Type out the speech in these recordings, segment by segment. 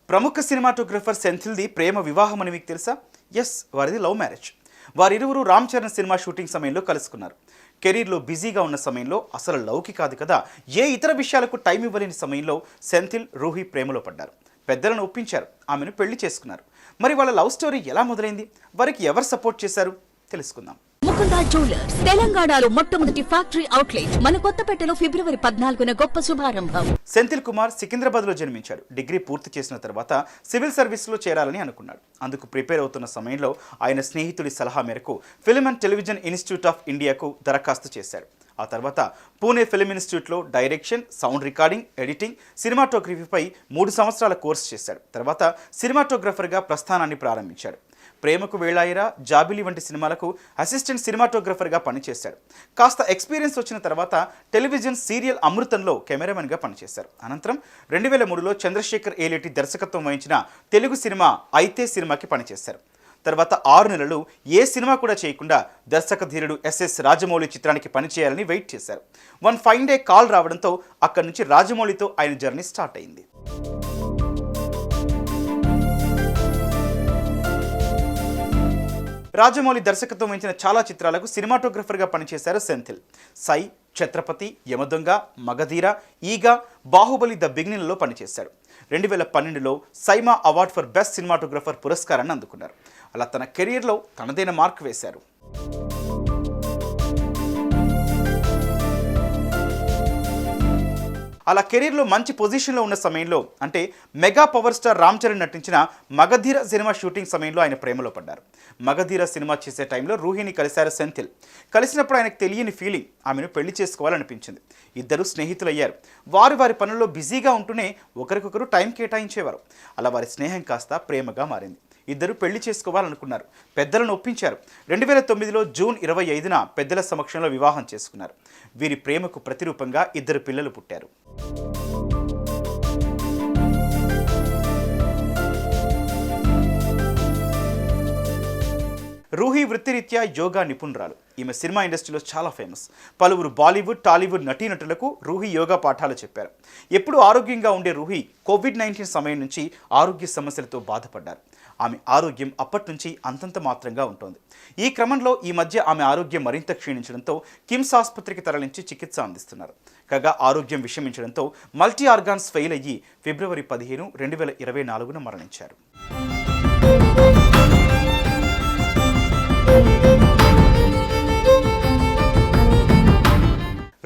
ప్రముఖ సినిమాటోగ్రఫర్ సెంథిల్ది ప్రేమ వివాహం అని మీకు తెలుసా? ఎస్, వారిది లవ్ మ్యారేజ్. వారిరువురు రామ్ చరణ్ సినిమా షూటింగ్ సమయంలో కలుసుకున్నారు. కెరీర్లో బిజీగా ఉన్న సమయంలో, అసలు లవ్కి కాదు కదా, ఏ ఇతర విషయాలకు టైం ఇవ్వలేని సమయంలో సెంథిల్ రూహి ప్రేమలో పడ్డారు. పెద్దలను ఒప్పించారు, ఆమెను పెళ్లి చేసుకున్నారు. మరి వాళ్ళ లవ్ స్టోరీ ఎలా మొదలైంది, వారికి ఎవరు సపోర్ట్ చేశారు తెలుసుకుందాం. ముకుందా జ్యువెలర్స్ తెలంగాణలో మొట్టమొదటి ఫ్యాక్టరీ అవుట్లెట్ మన కొత్తపేటలో ఫిబ్రవరి 14న గొప్ప శుభారంభం. సెంథిల్ కుమార్ సికింద్రాబాద్లో జన్మించాడు. డిగ్రీ పూర్తి చేసిన తర్వాత సివిల్ సర్వీస్లో చేరాలని అనుకున్నాడు. అందుకు ప్రిపేర్ అవుతున్న సమయంలో ఆయన స్నేహితుడి సలహా మేరకు film and television institute of ఇండియాకు దరఖాస్తు చేశాడు. ఆ తర్వాత పూణే ఫిల్మ్ ఇన్స్టిట్యూట్లో డైరెక్షన్, సౌండ్ రికార్డింగ్, ఎడిటింగ్, సినిమాటోగ్రఫీపై 3 సంవత్సరాల కోర్సు చేశాడు. తర్వాత సినిమాటోగ్రఫర్గా ప్రస్థానాన్ని ప్రారంభించాడు. ప్రేమకు వేళాయిరా, జాబిలి వంటి సినిమాలకు అసిస్టెంట్ సినిమాటోగ్రఫర్గా పనిచేశాడు. కాస్త ఎక్స్పీరియన్స్ వచ్చిన తర్వాత టెలివిజన్ సీరియల్ అమృతంలో కెమెరామెన్గా పనిచేశారు. అనంతరం 2003లో చంద్రశేఖర్ ఏలేటి దర్శకత్వం వహించిన తెలుగు సినిమా అయితే సినిమాకి పనిచేశారు. తర్వాత 6 నెలలు ఏ సినిమా కూడా చేయకుండా దర్శక ధీరుడు ఎస్ఎస్ రాజమౌళి చిత్రానికి పనిచేయాలని వెయిట్ చేశారు. వన్ ఫైన్ డే కాల్ రావడంతో అక్కడి నుంచి రాజమౌళితో ఆయన జర్నీ స్టార్ట్ అయింది. రాజమౌళి దర్శకత్వం వహించిన చాలా చిత్రాలకు సినిమాటోగ్రఫర్గా పనిచేశారు సెంథిల్. సై, ఛత్రపతి, యమదొంగ, మగధీర, ఈగ, బాహుబలి ద బిగినింగ్లో పనిచేశాడు. 2012లో SIIMA award for best cinematographer పురస్కారాన్ని అందుకున్నారు. అలా తన కెరీర్లో తనదైన మార్క్ వేశారు. అలా కెరీర్లో మంచి పొజిషన్లో ఉన్న సమయంలో, అంటే mega power star Ram Charan నటించిన మగధీర సినిమా షూటింగ్ సమయంలో ఆయన ప్రేమలో పడ్డారు. మగధీర సినిమా చేసే టైంలో రూహిని కలిశారు సెంథిల్. కలిసినప్పుడు ఆయనకు తెలియని ఫీలింగ్, ఆమెను పెళ్లి చేసుకోవాలనిపించింది. ఇద్దరు స్నేహితులయ్యారు. వారి పనుల్లో బిజీగా ఉంటూనే ఒకరికొకరు టైం కేటాయించేవారు. అలా వారి స్నేహం కాస్త ప్రేమగా మారింది. ఇద్దరు పెళ్లి చేసుకోవాలనుకున్నారు. పెద్దలను ఒప్పించారు. 2009లో జూన్ 25న పెద్దల సమక్షంలో వివాహం చేసుకున్నారు. వీరి ప్రేమకు ప్రతిరూపంగా 2 పిల్లలు పుట్టారు. రూహి వృత్తిరీత్యా యోగా నిపుణురాలు. ఈమె సినిమా ఇండస్ట్రీలో చాలా ఫేమస్. పలువురు బాలీవుడ్, టాలీవుడ్ నటీనటులకు రూహి యోగా పాఠాలు చెప్పారు. ఎప్పుడు ఆరోగ్యంగా ఉండే రూహి కోవిడ్-19 సమయం నుంచి ఆరోగ్య సమస్యలతో బాధపడ్డారు. ఆమె ఆరోగ్యం అప్పటి నుంచి అంతంత మాత్రంగా ఉంటుంది. ఈ క్రమంలో ఈ మధ్య ఆమె ఆరోగ్యం మరింత క్షీణించడంతో కిమ్స్ ఆసుపత్రికి తరలించి చికిత్స అందిస్తున్నారు. కాగా ఆరోగ్యం విషమించడంతో మల్టీ ఆర్గాన్స్ ఫెయిల్ అయ్యి ఫిబ్రవరి 15, 2024న మరణించారు.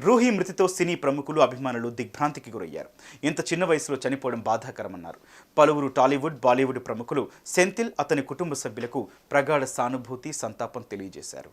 రూహి మృతితో సినీ ప్రముఖులు, అభిమానులు దిగ్భ్రాంతికి గురయ్యారు. ఇంత చిన్న వయసులో చనిపోవడం బాధాకరమన్నారు. పలువురు టాలీవుడ్, బాలీవుడ్ ప్రముఖులు సెంథిల్, అతని కుటుంబ సభ్యులకు ప్రగాఢ సానుభూతి, సంతాపం తెలియజేశారు.